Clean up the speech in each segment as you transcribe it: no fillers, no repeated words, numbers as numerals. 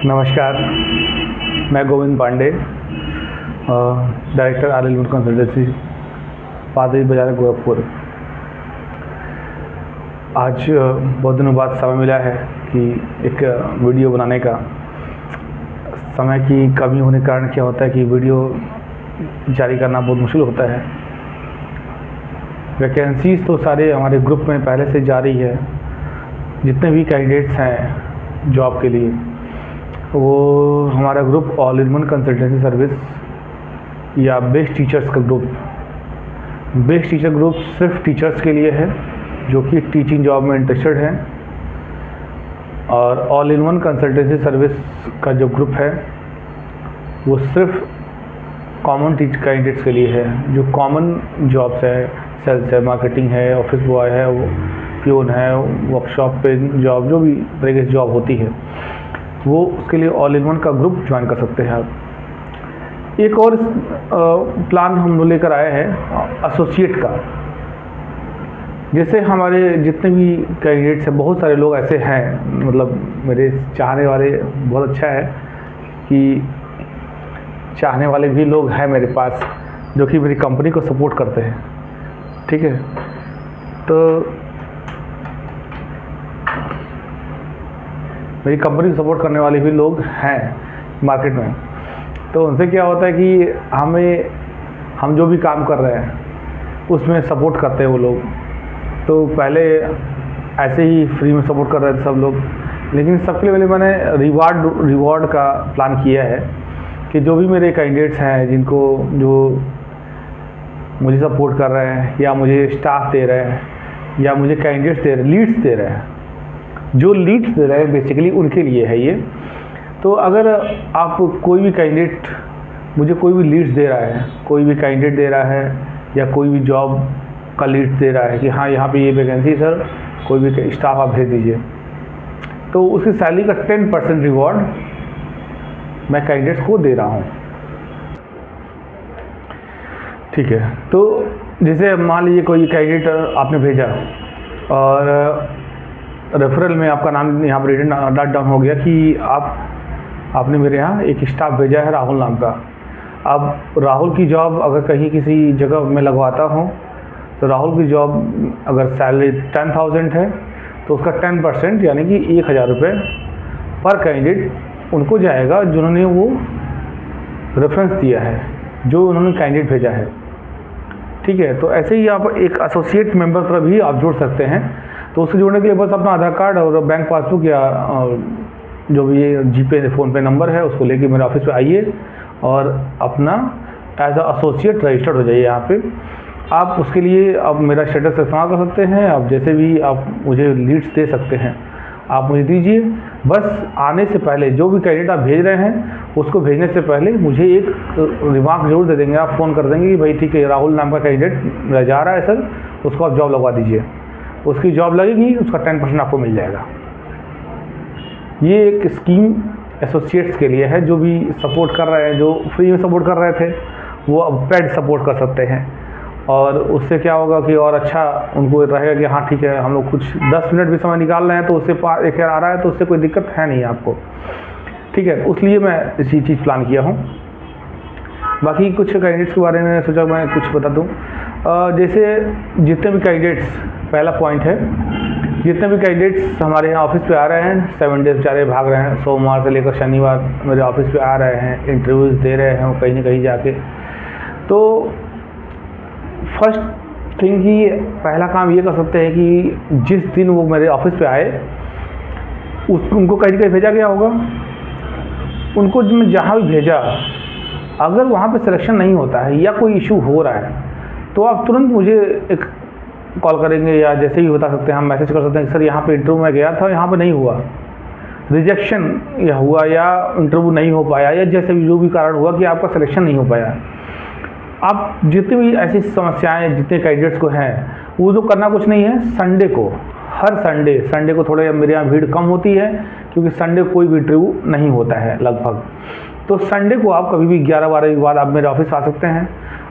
नमस्कार, मैं Govind Pandey, director R consultancy, Padri Bazar Gorakhpur. आज बहुत दिनों बाद समय मिला है कि एक वीडियो बनाने का। समय की कमी होने के कारण क्या होता है कि वीडियो जारी करना बहुत मुश्किल होता है। वैकेंसीज़ तो सारे हमारे ग्रुप में पहले से जारी है। जितने भी कैंडिडेट्स हैं जॉब के लिए, वो हमारा group all in one consultancy service या बेस्ट टीचर्स का ग्रुप। बेस्ट टीचर ग्रुप सिर्फ टीचर्स के लिए है जो कि टीचिंग जॉब में इंटरेस्टेड हैं, और all in one consultancy service का जो ग्रुप है वो सिर्फ कॉमन कैंडिडेट्स के लिए है, जो कॉमन जॉब्स है, सेल्स है, मार्केटिंग है, ऑफिस बॉय है, वो प्यून है, वर्कशॉप पे जॉब, जो भी तरह की जॉब होती है वो उसके लिए ऑल इन वन का ग्रुप ज्वाइन कर सकते हैं आप। एक और प्लान हम लोग लेकर आए हैं एसोसिएट का। जैसे हमारे जितने भी कैंडिडेट्स हैं, बहुत सारे लोग ऐसे हैं, मतलब मेरे चाहने वाले, बहुत अच्छा है कि चाहने वाले भी लोग हैं मेरे पास जो कि मेरी कंपनी को सपोर्ट करते हैं। ठीक है, तो मेरी कंपनी को सपोर्ट करने वाले भी लोग हैं मार्केट में। तो उनसे क्या होता है कि हम जो भी काम कर रहे हैं उसमें सपोर्ट करते हैं वो लोग। तो पहले ऐसे ही फ्री में सपोर्ट कर रहे थे सब लोग, लेकिन सबके लिए मैंने रिवॉर्ड का प्लान किया है कि जो भी मेरे कैंडिडेट्स हैं जिनको जो मुझे सपोर्ट कर रहे हैं या मुझे स्टाफ दे रहे हैं या मुझे कैंडिडेट्स दे रहे हैं, लीड्स दे रहे हैं, जो लीड्स दे रहे हैं बेसिकली उनके लिए है ये। तो अगर आप कोई भी कैंडिडेट मुझे कोई भी लीड्स दे रहा है, कोई भी कैंडिडेट दे रहा है या कोई भी जॉब का लीड्स दे रहा है कि हाँ यहाँ पे ये वैकेंसी सर, कोई भी स्टाफ आप भेज दीजिए, तो उसकी सैलरी का 10% रिवॉर्ड मैं कैंडिडेट्स को दे रहा हूँ। ठीक है, तो जैसे मान लीजिए कोई कैंडिडेट आपने भेजा और रेफरल में आपका नाम यहाँ पर रिटन डाट डाउन हो गया कि आपने मेरे यहाँ एक स्टाफ भेजा है राहुल नाम का। अब राहुल की जॉब अगर कहीं किसी जगह में लगवाता हूँ तो राहुल की जॉब अगर सैलरी 10,000 है तो उसका 10% यानी कि 1,000 रुपये पर कैंडिडेट उनको जाएगा जिन्होंने वो रेफरेंस दिया है, जो उन्होंने कैंडिडेट भेजा है। ठीक है, तो ऐसे ही आप एक एसोसिएट मेंबर पर भी आप जोड़ सकते हैं। तो उससे जोड़ने के लिए बस अपना आधार कार्ड और बैंक पासबुक या जो भी ये जीपे फ़ोनपे नंबर है उसको लेके मेरे ऑफिस पे आइए और अपना एज अ एसोसिएट रजिस्टर्ड हो जाइए यहाँ पे। आप उसके लिए अब मेरा स्टेटस इस्तेमाल कर सकते हैं। आप जैसे भी आप मुझे लीड्स दे सकते हैं आप मुझे दीजिए। बस आने से पहले जो भी कैंडिडेट आप भेज रहे हैं उसको भेजने से पहले मुझे एक रिमार्क जरूर दे देंगे। आप फ़ोन कर देंगे कि भाई ठीक है, राहुल नाम का कैंडिडेट मेरा जा रहा है सर, उसको आप जॉब लगवा दीजिए। उसकी जॉब लगेगी, उसका 10% आपको मिल जाएगा। ये एक स्कीम एसोसिएट्स के लिए है। जो भी सपोर्ट कर रहे हैं, जो फ्री में सपोर्ट कर रहे थे, वो अब पेड सपोर्ट कर सकते हैं। और उससे क्या होगा कि और अच्छा उनको रहेगा कि हाँ ठीक है, हम लोग कुछ 10 मिनट भी समय निकाल रहे हैं तो उससे 1,000 आ रहा है तो उससे कोई दिक्कत है नहीं आपको। ठीक है, उसलिए मैं इसी चीज़ प्लान किया हूँ। बाकी कुछ कैंडिडेट्स के बारे में सोचा मैं कुछ बता दूँ। जैसे जितने भी कैंडिडेट्स, पहला पॉइंट है, जितने भी कैंडिडेट्स हमारे यहाँ ऑफिस पे आ रहे हैं, 7 डेज बेचारे भाग रहे हैं, सोमवार से लेकर शनिवार मेरे ऑफिस पे आ रहे हैं, इंटरव्यूज़ दे रहे हैं कहीं ना कहीं जाके। तो फर्स्ट थिंग कि पहला काम ये कर सकते हैं कि जिस दिन वो मेरे ऑफिस पे आए उनको कहीं कहीं भेजा गया होगा, उनको मैं जहाँ भी भेजा, अगर वहाँ पे सिलेक्शन नहीं होता है या कोई इशू हो रहा है तो आप तुरंत मुझे एक कॉल करेंगे या जैसे ही बता सकते हैं, हम मैसेज कर सकते हैं कि सर यहाँ पे इंटरव्यू में गया था, यहाँ पे नहीं हुआ, रिजेक्शन या हुआ या इंटरव्यू नहीं हो पाया या जैसे भी जो भी कारण हुआ कि आपका सिलेक्शन नहीं हो पाया। आप जितनी भी ऐसी समस्याएं जितने कैंडिडेट्स को हैं, वो जो करना कुछ नहीं है, संडे को, हर संडे को थोड़े मेरे यहाँ भीड़ कम होती है क्योंकि संडे कोई भी इंटरव्यू नहीं होता है लगभग। तो संडे को आप कभी भी 11-12 के बाद आप मेरे ऑफिस आ सकते हैं।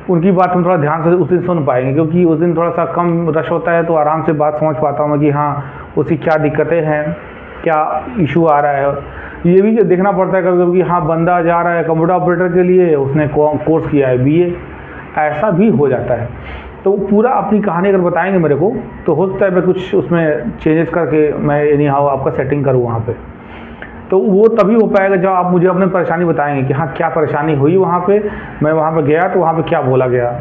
उनकी बात हम थोड़ा ध्यान से उस दिन सुन पाएंगे क्योंकि उस दिन थोड़ा सा कम रश होता है, तो आराम से बात समझ पाता हूँ मैं कि हाँ उसकी क्या दिक्कतें हैं, क्या इशू आ रहा है, ये भी देखना पड़ता है कभी कभी कि हाँ बंदा जा रहा है कंप्यूटर ऑपरेटर के लिए, उसने कोर्स किया है BA, ऐसा भी हो जाता है। तो पूरा अपनी कहानी अगर बताएंगे मेरे को तो हो सकता है मैं कुछ उसमें चेंजेस करके मैं एनी हाउ आपका सेटिंग करूँ वहाँ पे। तो वो तभी हो पाएगा जब आप मुझे अपनी परेशानी बताएंगे कि हाँ क्या परेशानी हुई वहाँ पे, मैं वहाँ पे गया तो वहाँ पे क्या बोला गया।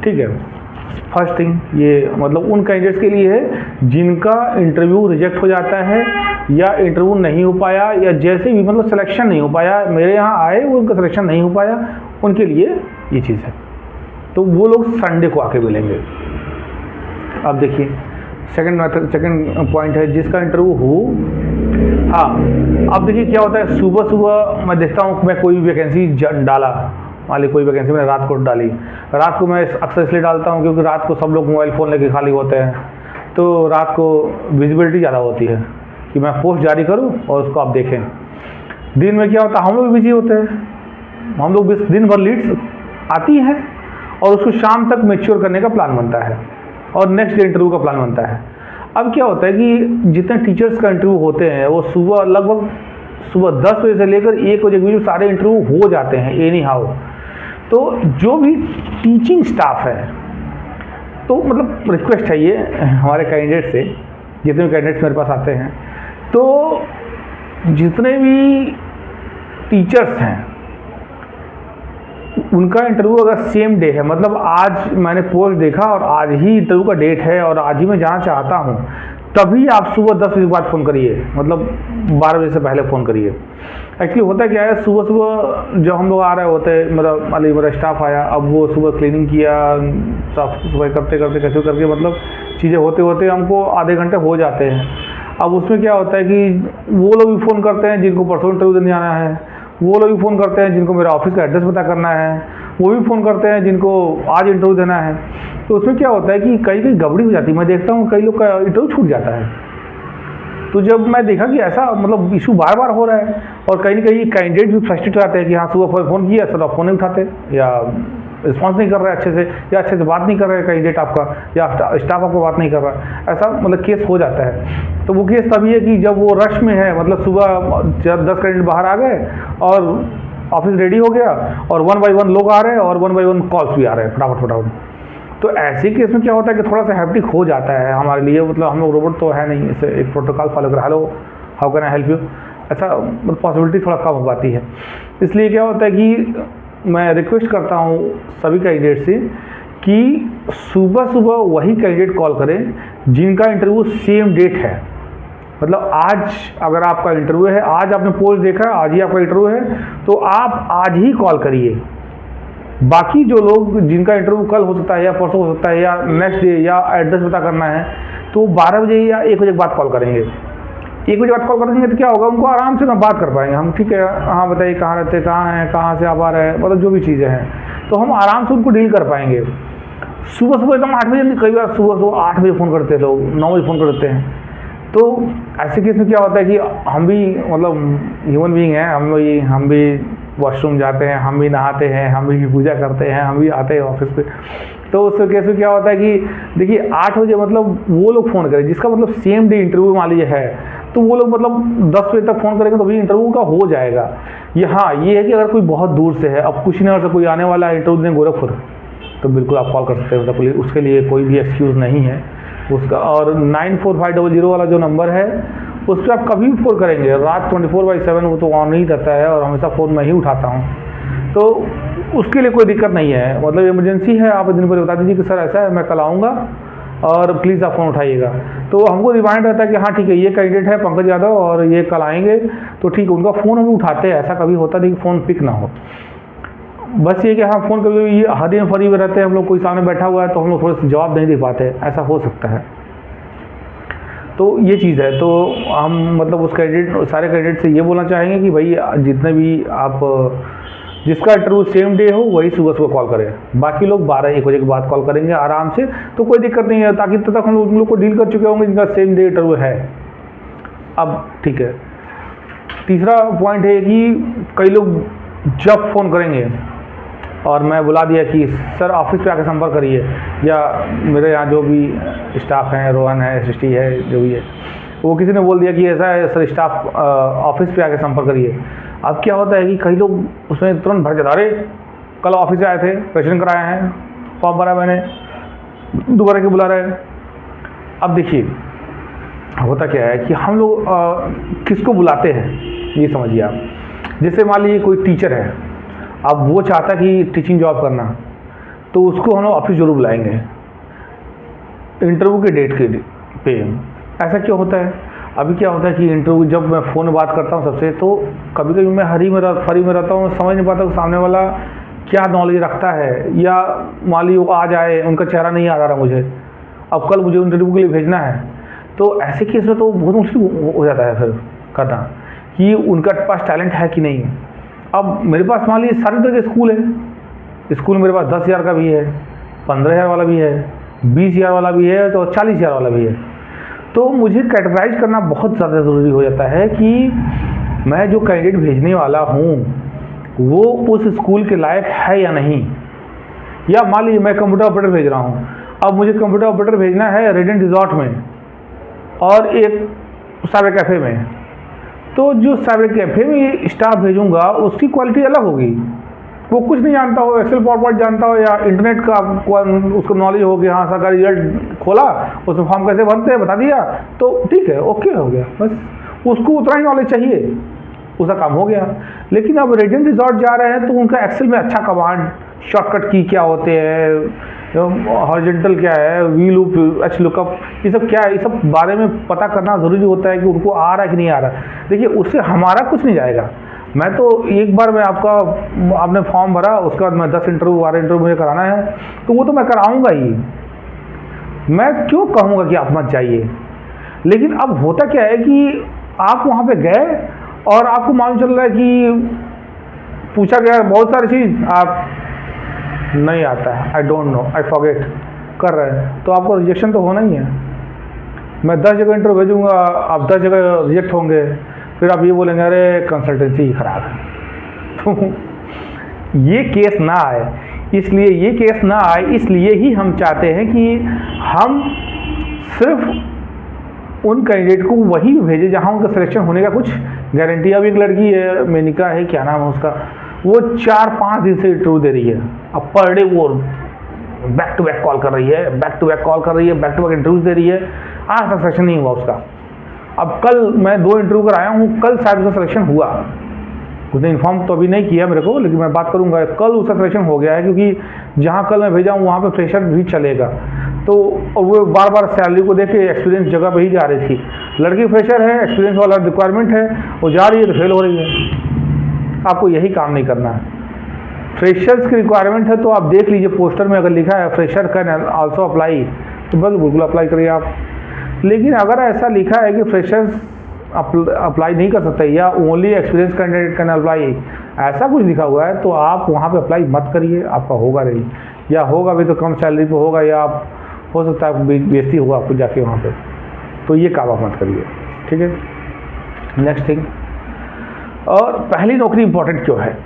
ठीक है, फर्स्ट थिंग ये मतलब उन कैंडिडेट्स के लिए है जिनका इंटरव्यू रिजेक्ट हो जाता है या इंटरव्यू नहीं हो पाया या जैसे भी मतलब सिलेक्शन नहीं हो पाया, मेरे यहाँ आए वो उनका सिलेक्शन नहीं हो पाया, उनके लिए ये चीज़ है। तो वो लोग संडे को आके मिलेंगे। अब देखिए सेकंड पॉइंट है जिसका इंटरव्यू हो। हाँ, अब देखिए क्या होता है, सुबह सुबह मैं देखता हूँ मैं कोई वैकेंसी डाला, मान ली कोई वैकेंसी मैंने रात को डाली। रात को मैं अक्सर इसलिए डालता हूँ क्योंकि रात को सब लोग मोबाइल फ़ोन लेके खाली होते हैं, तो रात को विजिबिलिटी ज़्यादा होती है कि मैं पोस्ट जारी करूँ और उसको आप देखें। दिन में क्या होता है, हम लोग बिजी होते हैं, हम लोग दिन भर लीड्स आती हैं और उसको शाम तक मैच्योर करने का प्लान बनता है और नेक्स्ट डे इंटरव्यू का प्लान बनता है। अब क्या होता है कि जितने टीचर्स का इंटरव्यू होते हैं वो लगभग सुबह 10 बजे से लेकर 1 बजे के बीच सारे इंटरव्यू हो जाते हैं एनी हाउ। तो जो भी टीचिंग स्टाफ है, तो मतलब रिक्वेस्ट है ये हमारे कैंडिडेट से, जितने भी कैंडिडेट्स मेरे पास आते हैं, तो जितने भी टीचर्स हैं उनका इंटरव्यू अगर सेम डे है, मतलब आज मैंने पोस्ट देखा और आज ही इंटरव्यू का डेट है और आज ही मैं जाना चाहता हूँ, तभी आप सुबह 10 बजे के बाद फ़ोन करिए, मतलब 12 बजे से पहले फ़ोन करिए। एक्चुअली होता क्या है, सुबह सुबह जब हम लोग आ रहे होते हैं, मतलब मेरा स्टाफ आया, अब वो सुबह क्लीनिंग किया, साफ सफाई करते करते कैसे करके मतलब चीज़ें होते होते हमको आधे घंटे हो जाते हैं। अब उसमें क्या होता है कि वो लोग भी फ़ोन करते हैं जिनको परसों इंटरव्यू देने जाना है, वो लोग भी फ़ोन करते हैं जिनको मेरा ऑफिस का एड्रेस पता करना है, वो भी फ़ोन करते हैं जिनको आज इंटरव्यू देना है। तो उसमें क्या होता है कि कई गड़बड़ी हो जाती है, मैं देखता हूँ कई लोग का इंटरव्यू छूट जाता है। तो जब मैं देखा कि ऐसा मतलब इशू बार बार हो रहा है और कहीं ना कहीं कैंडिडेट भी फ्रस्ट्रेट हो जाते हैं कि हाँ सुबह फ़ोन किया सर आप फ़ोन नहीं उठाते या रिस्पॉन्स नहीं कर रहा है अच्छे से, या अच्छे से बात नहीं कर रहा है कैंडिडेट आपका, या स्टाफ आपको बात नहीं कर रहा है, ऐसा मतलब केस हो जाता है। तो वो केस तभी है कि जब वो रश में है, मतलब सुबह 10 कैंडिडेट बाहर आ गए और ऑफिस रेडी हो गया और 1 बाय 1 लोग आ रहे हैं और 1 बाय 1 कॉल्स भी आ रहे हैं फटाफट। तो ऐसे केस में क्या होता है कि थोड़ा सा हैप्टिक हो जाता है हमारे लिए, मतलब हम लोग रोबोट तो है नहीं, इसे एक प्रोटोकॉल फॉलो कर hello how can I help you, ऐसा मतलब पॉसिबिलिटी थोड़ा कम हो पाती है। इसलिए क्या होता है कि मैं रिक्वेस्ट करता हूँ सभी कैंडिडेट से कि सुबह सुबह वही कैंडिडेट कॉल करें जिनका इंटरव्यू सेम डेट है। मतलब आज अगर आपका इंटरव्यू है, आज आपने पोस्ट देखा, आज ही आपका इंटरव्यू है, तो आप आज ही कॉल करिए। बाकी जो लोग जिनका इंटरव्यू कल हो सकता है या परसों हो सकता है या नेक्स्ट डे या एड्रेस पता करना है, तो 12 बजे या 1 बजे के बाद कॉल करेंगे। 1 बजे बाद कॉल करेंगे तो क्या होगा, उनको आराम से ना बात कर पाएंगे हम, ठीक है हाँ बताइए कहाँ रहते, कहाँ हैं, कहाँ से आप आ रहे हैं, मतलब जो भी चीज़ें हैं, तो हम आराम से उनको डील कर पाएंगे। सुबह सुबह एकदम 8 बजे, कई बार सुबह 8 बजे फ़ोन करते हैं लोग, 9 बजे फ़ोन करते हैं। तो ऐसे केस में क्या होता है कि हम भी मतलब ह्यूमन बीइंग हैं, हम भी वॉशरूम जाते हैं, हम भी नहाते हैं, हम भी पूजा करते हैं, हम भी आते हैं ऑफिस पे। तो उस केस में क्या होता है कि देखिए 8 बजे मतलब वो लोग फ़ोन करें जिसका मतलब सेम डे इंटरव्यू मान लीजिए है, तो वो लोग मतलब 10 बजे तक फ़ोन करेंगे तो भी इंटरव्यू का हो जाएगा। ये है कि अगर कोई बहुत दूर से है, अब कुछ नहीं, कोई आने वाला है इंटरव्यू देने गोरखपुर, तो बिल्कुल आप कॉल कर सकते हैं, मतलब उसके लिए कोई भी एक्सक्यूज़ नहीं है उसका। और 945000 वाला जो नंबर है उस पर आप कभी भी फ़ोन करेंगे, रात 24/7 वो तो ऑन ही रहता है और हमेशा फ़ोन मैं ही उठाता हूँ, तो उसके लिए कोई दिक्कत नहीं है। मतलब इमरजेंसी है, आप दिन पर बता दीजिए कि सर ऐसा है मैं कल आऊँगा और प्लीज़ आप फ़ोन उठाइएगा, तो हमको रिमाइंड रहता है कि हाँ ठीक है ये कैंडिडेट है पंकज यादव और ये कल आएंगे, तो ठीक है उनका फ़ोन हम उठाते हैं। ऐसा कभी होता नहीं कि फ़ोन पिक ना हो, बस ये कि हाँ फ़ोन कभी ये हरी फरी में रहते हैं हम लोग, कोई सामने बैठा हुआ है तो हम लोग थोड़ा सा जवाब नहीं दे पाते, ऐसा हो सकता है। तो ये चीज़ है, तो हम मतलब उस सारे कैंडिडेट से ये बोलना चाहेंगे कि भाई जितने भी आप जिसका इंटरव्यू सेम डे हो वही सुबह सुबह कॉल करें, बाकी लोग 12-1 बजे के बाद कॉल करेंगे आराम से, तो कोई दिक्कत नहीं है, ताकि तब तक हम उन लोग को डील कर चुके होंगे जिनका सेम डे इंटरव्यू है। अब ठीक है, तीसरा पॉइंट है कि कई लोग जब फ़ोन करेंगे और मैं बुला दिया कि सर ऑफिस पे आकर संपर्क करिए, या मेरे यहाँ जो भी स्टाफ हैं, रोहन है, सृष्टि है, जो भी है, वो किसी ने बोल दिया कि ऐसा है सर, स्टाफ ऑफिस पे आके संपर्क करिए। अब क्या होता है कि कई लोग उसमें तुरंत भर जाते, अरे कल ऑफिस से आए थे, रजिस्ट्रेशन कराए हैं, फॉर्म भरा मैंने, दोबारा के बुला रहे हैं। अब देखिए होता क्या है कि हम लोग किसको बुलाते हैं ये समझिए आप। जैसे मान लीजिए कोई टीचर है, अब वो चाहता कि टीचिंग जॉब करना, तो उसको हम लोग ऑफिस जरूर बुलाएंगे इंटरव्यू के डेट के पे। ऐसा क्यों होता है? अभी क्या होता है कि इंटरव्यू जब मैं फ़ोन में बात करता हूँ सबसे, तो कभी कभी मैं फरी में रहता हूँ, समझ नहीं पाता कि सामने वाला क्या नॉलेज रखता है, या मान लीजिए वो आ जाए, उनका चेहरा नहीं याद आ रहा मुझे, अब कल मुझे इंटरव्यू के लिए भेजना है, तो ऐसे केस में तो बहुत मुश्किल हो जाता है फिर करना कि उनका पास टैलेंट है कि नहीं। अब मेरे पास मान लीजिए सारे तरह के स्कूल है, स्कूल मेरे पास 10,000 का भी है, 15,000 वाला भी है, 20,000 वाला भी है, तो 40,000 वाला भी है। तो मुझे कैटेगराइज करना बहुत ज़्यादा ज़रूरी हो जाता है कि मैं जो कैंडिडेट भेजने वाला हूँ वो उस स्कूल के लायक है या नहीं। या मान लीजिए मैं कंप्यूटर ऑपरेटर भेज रहा हूँ, अब मुझे कंप्यूटर ऑपरेटर भेजना है रेडिएंट रिजॉर्ट में और एक साइबर कैफ़े में, तो जो साइबर कैफ़े में स्टाफ भेजूंगा उसकी क्वालिटी अलग होगी। वो कुछ नहीं जानता हो, एक्सेल पावरपॉइंट जानता हो या इंटरनेट का उसको नॉलेज हो कि हाँ सरकारी रिजल्ट खोला, उसमें फॉर्म कैसे भरते हैं बता दिया, तो ठीक है, ओके हो गया, बस उसको उतना ही नॉलेज चाहिए, उसका काम हो गया। लेकिन अब रेडिएंट रिजॉर्ट जा रहे हैं तो उनका एक्सेल में अच्छा कमांड, शॉर्टकट की क्या होते हैं, हॉरिजॉन्टल क्या है, वी लूप, एच लुकअप, ये सब क्या है, ये सब बारे में पता करना ज़रूरी होता है कि उनको आ रहा है कि नहीं आ रहा। देखिए उससे हमारा कुछ नहीं जाएगा। मैं तो एक बार मैं आपने फॉर्म भरा, उसके बाद मैं 10 इंटरव्यू 12 इंटरव्यू मुझे कराना है, तो वो तो मैं कराऊंगा ही, मैं क्यों कहूँगा कि आप मत जाइए। लेकिन अब होता क्या है कि आप वहाँ पे गए और आपको मालूम चल रहा है कि पूछा गया बहुत सारी चीज़, आप नहीं आता है, I don't know, I forget कर रहे हैं, तो आपको रिजेक्शन तो होना ही है। मैं 10 जगह इंटरव्यू भेजूंगा, आप 10 जगह रिजेक्ट होंगे, फिर आप ये बोलेंगे अरे कंसल्टेंसी खराब है। तो ये केस ना आए, इसलिए ही हम चाहते हैं कि हम सिर्फ उन कैंडिडेट को वही भेजें जहां उनका सिलेक्शन होने का कुछ गारंटी। अब एक लड़की है, मेनिका है, क्या नाम है उसका, वो 4-5 दिन से इंटरव्यू दे रही है, अब पर डे वो बैक टू बैक कॉल कर रही है, बैक टू बैक इंटरव्यूज दे रही है, आज तक सिलेक्शन नहीं हुआ उसका। अब कल मैं 2 इंटरव्यू कराया हूँ, कल शायद उसका सिलेक्शन हुआ, उसने इन्फॉर्म तो अभी नहीं किया मेरे को, लेकिन मैं बात करूँगा, कल उसका सिलेक्शन हो गया है, क्योंकि जहाँ कल मैं भेजा हूँ वहाँ पे फ्रेशर भी चलेगा। तो वो बार बार सैलरी को देख के एक्सपीरियंस जगह पे ही जा रही थी, लड़की फ्रेशर है, एक्सपीरियंस वाला रिक्वायरमेंट है, वो जा रही है तो फेल हो रही है। आपको यही काम नहीं करना है। फ्रेशर्स की रिक्वायरमेंट है तो आप देख लीजिए, पोस्टर में अगर लिखा है फ्रेशर कैन आल्सो अप्लाई, तो बस बिल्कुल अप्लाई करिए आप। लेकिन अगर ऐसा लिखा है कि फ्रेशर्स अप्लाई नहीं कर सकते या only experience candidate can apply, ऐसा कुछ लिखा हुआ है, तो आप वहाँ पे अप्लाई मत करिए, आपका होगा नहीं, या होगा भी तो कम सैलरी पे होगा, या आप हो सकता है बेइज्जती होगा आपको जाके वहाँ पे, तो ये काम आप मत करिए, ठीक है। नेक्स्ट थिंग, और पहली नौकरी इंपॉर्टेंट क्यों है,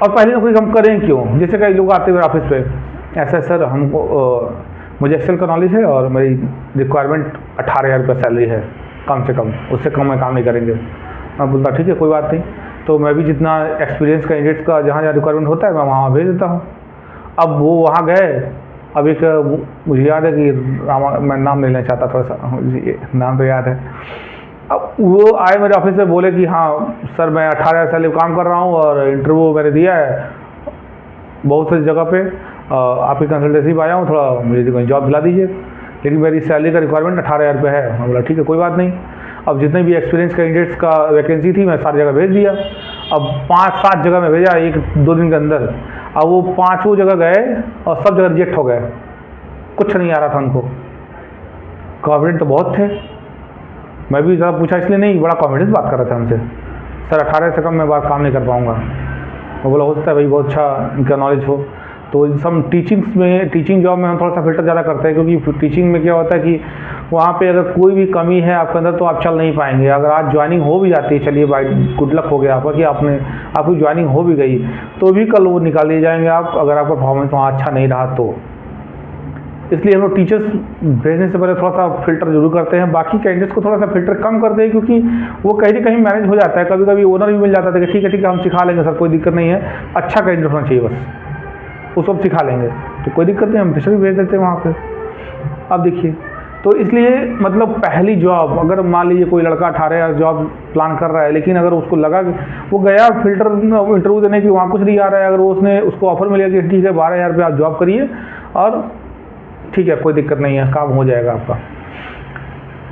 और पहली नौकरी हम करें क्यों। जैसे कई लोग आते हुए ऑफिस पे, ऐसा सर हमको मुझे एक्सेल का नॉलेज है और मेरी रिक्वायरमेंट 18,000 रुपये सैलरी है कम से कम, उससे कम मैं काम नहीं करेंगे। मैं बोलता ठीक है कोई बात नहीं, तो मैं भी जितना एक्सपीरियंस कैंडिडेट्स का जहाँ जहाँ रिक्वायरमेंट होता है मैं वहाँ भेज देता हूँ। अब वो वहाँ गए, अब एक मुझे याद है कि मैं नाम नहीं लेना चाहता, थोड़ा सा नाम तो याद है। अब वो आए मेरे ऑफिस में, बोले कि हाँ सर मैं 18,000 सैलरी काम कर रहा हूँ और इंटरव्यू मैंने दिया है बहुत सी जगह पे, आपकी कंसल्टेंसी पर आया हूँ, थोड़ा मुझे जॉब दिला दीजिए, लेकिन मेरी सैलरी का रिक्वायरमेंट 18,000 रुपये है। मैं बोला ठीक है कोई बात नहीं। अब जितने भी एक्सपीरियंस कैंडिडेट्स का वैकेंसी थी मैं सारी जगह भेज दिया। अब 5-7 जगह में भेजा 1-2 दिन के अंदर। अब वो 5 जगह गए और सब जगह रिजेक्ट हो गए, कुछ नहीं आ रहा था उनको। कॉन्फिडेंट तो बहुत थे, मैं भी ज़रा पूछा इसलिए नहीं, बड़ा कॉन्फिडेंस बात कर रहे थे हमसे, सर 18 से कम मैं बात काम नहीं कर पाऊँगा। मैं बोला हो सकता है भाई बहुत अच्छा इनका नॉलेज हो। तो हम टीचिंग जॉब में हम थोड़ा सा फिल्टर ज़्यादा करते हैं, क्योंकि टीचिंग में क्या होता है कि वहाँ पे अगर कोई भी कमी है आपके अंदर तो आप चल नहीं पाएंगे। अगर आज ज्वाइनिंग हो भी जाती है, चलिए भाई गुड लक हो गया आपका कि आपकी ज्वाइनिंग हो भी गई, तो भी कल वो निकाल लिए जाएंगे आप, अगर आपका परफॉर्मेंस वहाँ अच्छा नहीं रहा तो। इसलिए हम लोग टीचर्स भेजने से पहले थोड़ा सा फ़िल्टर जरूर करते हैं। बाकी कैंडिडेट्स को थोड़ा सा फ़िल्टर कम करते हैं, क्योंकि वो कहीं ना कहीं मैनेज हो जाता है। कभी कभी ओनर भी मिल जाता है कि ठीक है हम सिखा लेंगे सर, कोई दिक्कत नहीं है, अच्छा कैंडिडेट होना चाहिए बस, उसको हम सिखा लेंगे, तो कोई दिक्कत नहीं, हम टीचर भी भेज देते हैं वहाँ पर। अब देखिए, तो इसलिए मतलब पहली जॉब, अगर मान लीजिए कोई लड़का 18 जॉब प्लान कर रहा है, लेकिन अगर उसको लगा कि वो गया फिल्टर इंटरव्यू देने की, वहाँ कुछ नहीं आ रहा है, अगर उसने उसको ऑफर मिलेगा कि ठीक है 12,000 रुपये आप जॉब करिए और ठीक है कोई दिक्कत नहीं है, काम हो जाएगा आपका,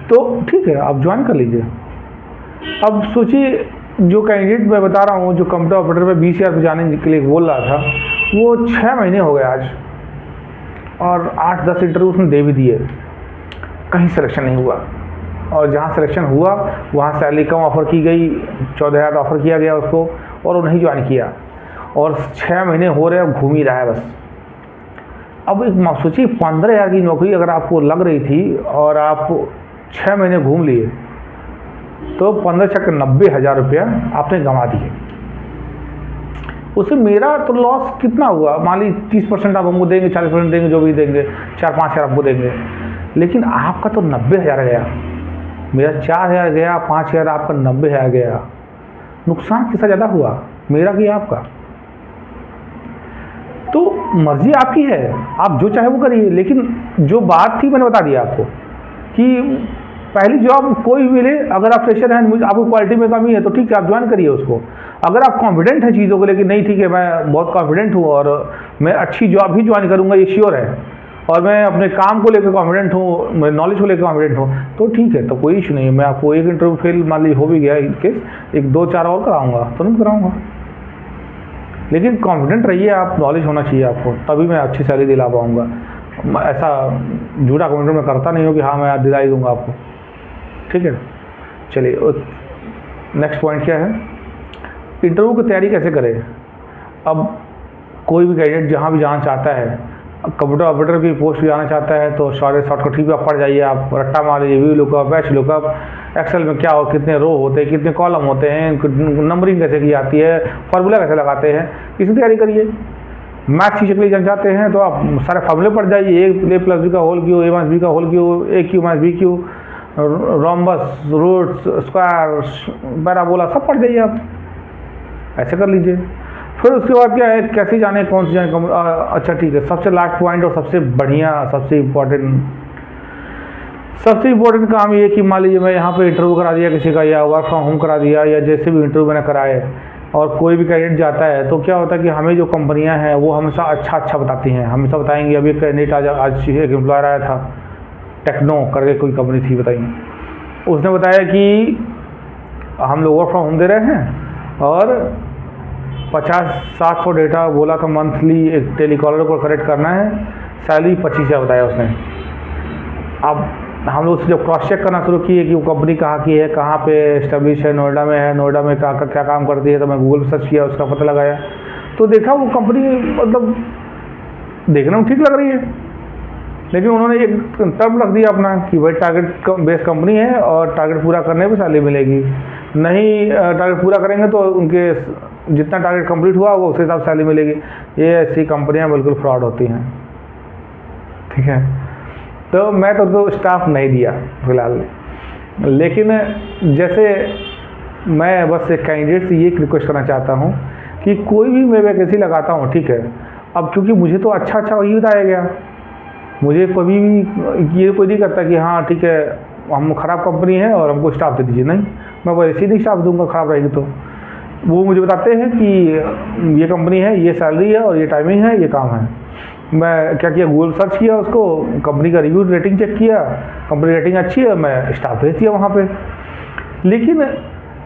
तो ठीक है आप ज्वाइन कर लीजिए। अब सोचिए, जो कैंडिडेट मैं बता रहा हूँ, जो कंप्यूटर ऑपरेटर में 20,000 रुपये जाने के लिए बोल रहा था, वो 6 महीने हो गए आज, और 8-10 इंटरव्यू उसने दे भी दिए, कहीं सिलेक्शन नहीं हुआ। और जहाँ सिलेक्शन हुआ वहाँ सैलरी कम ऑफ़र की गई, 14,000 ऑफ़र किया गया उसको, और वो नहीं ज्वाइन किया, और 6 महीने हो रहे हैं घूम ही रहा है बस। अब एक सोचिए, 15,000 की नौकरी अगर आपको लग रही थी और आप 6 महीने घूम लिए, तो 15 90,000 रुपया आपने गंवा दिए। उससे मेरा तो लॉस कितना हुआ, मान लीजिए 30% आप हमको देंगे, 40% देंगे, जो भी देंगे, 4-5 हज़ार आपको देंगे, लेकिन आपका तो 90,000 गया, मेरा 4,000 गया, 5,000 आपका 90,000 गया। नुकसान किसका ज़्यादा हुआ, मेरा कि आपका? तो मर्जी आपकी है, आप जो चाहे वो करिए, लेकिन जो बात थी मैंने बता दिया आपको कि पहली जॉब कोई भी मिले, अगर आप फ्रेशर हैं, आपको क्वालिटी में कमी है तो ठीक है आप ज्वाइन करिए उसको। अगर आप कॉन्फिडेंट हैं चीज़ों को लेकर, नहीं ठीक है मैं बहुत कॉन्फिडेंट हूँ और मैं अच्छी जॉब ही ज्वाइन करूँगा, ये श्योर है, और मैं अपने काम को लेकर कॉन्फिडेंट हूँ, मैं नॉलेज को लेकर कॉन्फिडेंट हूँ, तो ठीक है, तो कोई इशू नहीं है। मैं आपको एक इंटरव्यू फेल मान लीजिए हो भी गया इन केस, 1-2-4 और कराऊंगा, तुरंत कराऊंगा, लेकिन कॉन्फिडेंट रहिए आप, नॉलेज होना चाहिए आपको, तभी मैं अच्छी सैलरी दिला पाऊँगा। ऐसा झूठा कमेंट मैं करता नहीं हूँ कि हाँ मैं दिला ही दूँगा आपको, ठीक है। चलिए नेक्स्ट पॉइंट क्या है, इंटरव्यू की तैयारी कैसे करें। अब कोई भी कैंडिडेट जहाँ भी जाना चाहता है, कंप्यूटर ऑपरेटर की पोस्ट जाना चाहता है, तो शॉर्टकट ठीक आप पढ़ जाइए, आप रट्टा मार लीजिए, V lookup, batch lookup, Excel में क्या हो, कितने रो होते हैं, कितने कॉलम होते हैं, नंबरिंग कैसे की जाती है, फार्मूला कैसे लगाते हैं, इसकी तैयारी करिए। मैथ सीखने के लिए जाते हैं तो आप सारे फार्मूले पढ़ जाइए, A+B का होल क्यू, A-B का whole cube, A-B, rhombus, roots, square, parabola, सब पढ़ जाइए आप, ऐसे कर लीजिए। फिर उसके बाद क्या है, कैसे जाने, कौन सी जाने, अच्छा ठीक है, सबसे लास्ट पॉइंट और सबसे बढ़िया, सबसे इम्पोर्टेंट काम ये कि मान लीजिए मैं यहाँ पे इंटरव्यू करा दिया किसी का, या वर्क फ्रॉम होम करा दिया, या जैसे भी इंटरव्यू मैंने कराए, और कोई भी कैंडिडेट जाता है तो क्या होता है कि हमें जो कंपनियाँ हैं वो हमेशा अच्छा बताती हैं, हमेशा बताएंगे। अभी एक कैंडिडेट आज एक एम्प्लॉयर आया था, टेक्नो करके कोई कंपनी थी, बताइए, उसने बताया कि हम लोग वर्क फ्रॉम होम दे रहे हैं और 50-700 डेटा बोला था मंथली, एक टेलीकॉलर को करेक्ट करना है, सैलरी 25,000 बताया उसने। अब हम लोग जब क्रॉस चेक करना शुरू किए कि वो कंपनी कहाँ की है, कहाँ पे एस्टेब्लिश है, नोएडा में है, नोएडा में क्या काम करती है, तो मैं गूगल सर्च किया, उसका पता लगाया, तो देखा वो कंपनी मतलब देखने में ठीक लग रही है, लेकिन उन्होंने एक टर्म रख दिया अपना कि भाई टारगेट बेस्ड कंपनी है और टारगेट पूरा करने पर सैलरी मिलेगी, नहीं टारगेट पूरा करेंगे तो उनके जितना टारगेट कंप्लीट हुआ वो उस हिसाब से सैलरी मिलेगी। ये ऐसी कंपनियां बिल्कुल फ्रॉड होती हैं, ठीक है। तो मैं तो स्टाफ नहीं दिया फिलहाल, लेकिन जैसे मैं बस एक कैंडिडेट से ये रिक्वेस्ट करना चाहता हूँ कि कोई भी मैं वैकेंसी लगाता हूँ, ठीक है, अब क्योंकि मुझे तो अच्छा वही बताया गया, मुझे कभी भी ये कोई नहीं करता कि हाँ ठीक है हम ख़राब कंपनी है और हमको स्टाफ दे दीजिए, नहीं, मैं वैसे ही नहीं स्टाफ दूंगा ख़राब रहेगी तो। वो मुझे बताते हैं कि ये कंपनी है, ये सैलरी है और ये टाइमिंग है, ये काम है। मैं क्या किया, गूगल सर्च किया, उसको कंपनी का रिव्यू रेटिंग चेक किया, कंपनी रेटिंग अच्छी है, मैं स्टाफ भेज दिया वहाँ पे। लेकिन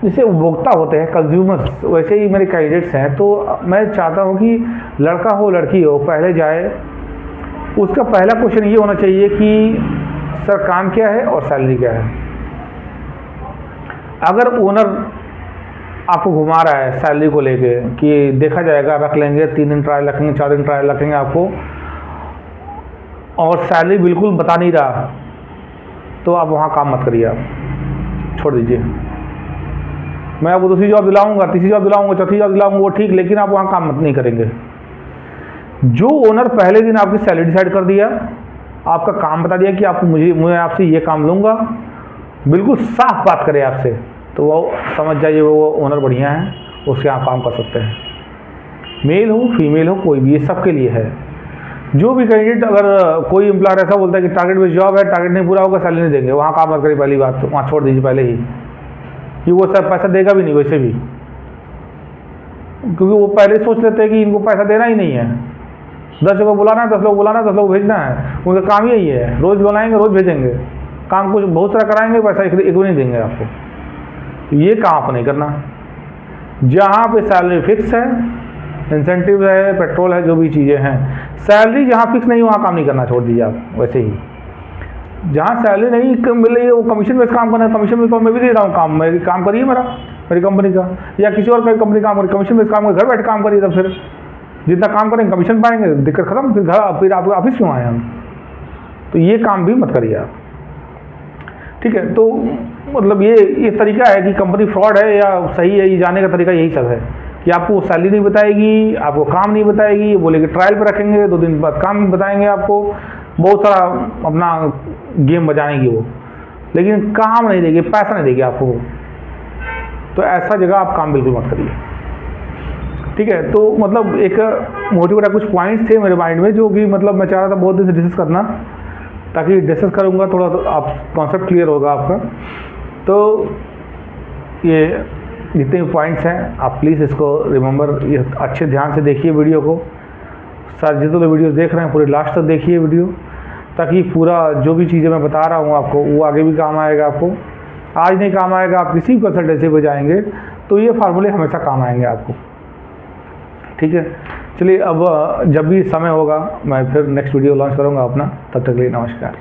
जैसे उपभोक्ता होते हैं, कंज्यूमर्स, वैसे ही मेरे कैंडिडेट्स हैं, तो मैं चाहता हूँ कि लड़का हो लड़की हो, पहले जाए, उसका पहला क्वेश्चन ये होना चाहिए कि सर काम क्या है और सैलरी क्या है। अगर ओनर आपको घुमा रहा है सैलरी को लेके कि देखा जाएगा, रख लेंगे, 3 दिन ट्रायल रखेंगे, 4 दिन ट्रायल रखेंगे आपको, और सैलरी बिल्कुल बता नहीं रहा, तो आप वहाँ काम मत करिए, आप छोड़ दीजिए। मैं आपको दूसरी जॉब दिलाऊंगा, तीसरी जॉब दिलाऊंगा, चौथी जॉब दिलाऊंगा, वो ठीक, लेकिन आप वहाँ काम मत नहीं करेंगे। जो ओनर पहले दिन आपकी सैलरी डिसाइड कर दिया आपका काम बता दिया कि आप मैं आपसे ये काम लूँगा, बिल्कुल साफ बात करें आपसे, तो वो समझ जाइए वो ओनर बढ़िया है, उसके आप काम कर सकते हैं। मेल हो फीमेल हो कोई भी, ये सबके लिए है। जो भी कैंडिडेट, अगर कोई एम्प्लॉयर ऐसा बोलता है कि टारगेट बेस्ड जॉब है, टारगेट नहीं पूरा होगा सैलरी नहीं देंगे, वहाँ काम मत करिए, पहली बात तो वहाँ छोड़ दीजिए पहले ही, कि वो सब पैसा देगा भी नहीं वैसे भी, क्योंकि वो पहले सोच लेते हैं कि इनको पैसा देना ही नहीं है। 10 जगह बुलाना है, 10 लोग बुलाना है, 10 लोग भेजना है, उनका काम यही है, रोज़ बुलाएंगे रोज़ भेजेंगे, काम कुछ बहुत सारा कराएंगे, पैसा एक भी नहीं देंगे आपको। ये काम आपको नहीं करना। जहाँ पे सैलरी फिक्स है, इंसेंटिव है, पेट्रोल है, जो भी चीज़ें हैं, सैलरी जहाँ फिक्स नहीं वहाँ काम नहीं करना, छोड़ दीजिए आप। वैसे ही जहाँ सैलरी नहीं मिल रही है वो कमीशन बेस काम करना है, कमीशन बेस तो मैं भी दे रहा हूँ काम, मेरी काम करिए मेरी कंपनी का, या किसी और का कंपनी काम करिए, कमीशन बेस काम कर, घर बैठ काम करिए, तब फिर जितना काम करेंगे कमीशन पाएंगे, दिक्कत खत्म, फिर आप ऑफिस क्यों आए हम। तो ये काम भी मत करिए आप, ठीक है। तो मतलब ये तरीका है कि कंपनी फ्रॉड है या सही है, ये जानने का तरीका यही सब है कि आपको सैलरी नहीं बताएगी, आपको काम नहीं बताएगी, बोलेगी ट्रायल पर रखेंगे, 2 दिन बाद काम बताएंगे आपको, बहुत सारा अपना गेम बजाएंगे वो, लेकिन काम नहीं देगी, पैसा नहीं देगी आपको। तो ऐसा जगह आप काम बिल्कुल मत करिए, ठीक है। तो मतलब एक मोटिवेट कुछ पॉइंट्स थे मेरे माइंड में, जो कि मतलब मैं चाह रहा था बहुत दिन से डिस्कस करना, ताकि डिस्कस करूँगा थोड़ा तो आप कॉन्सेप्ट क्लियर होगा आपका। तो ये जितने भी पॉइंट्स हैं आप प्लीज़ इसको रिमेंबर, ये अच्छे ध्यान से देखिए वीडियो को, सर जितने वीडियो देख रहे हैं पूरे लास्ट तक देखिए वीडियो, ताकि पूरा जो भी चीज़ें मैं बता रहा हूँ आपको वो आगे भी काम आएगा आपको। आज नहीं काम आएगा, आप किसी कंसल्टेंसी पर जाएंगे तो ये फार्मूले हमेशा काम आएंगे आपको, ठीक है। चलिए अब जब भी समय होगा मैं फिर नेक्स्ट वीडियो लॉन्च करूँगा अपना, तब तक के लिए नमस्कार।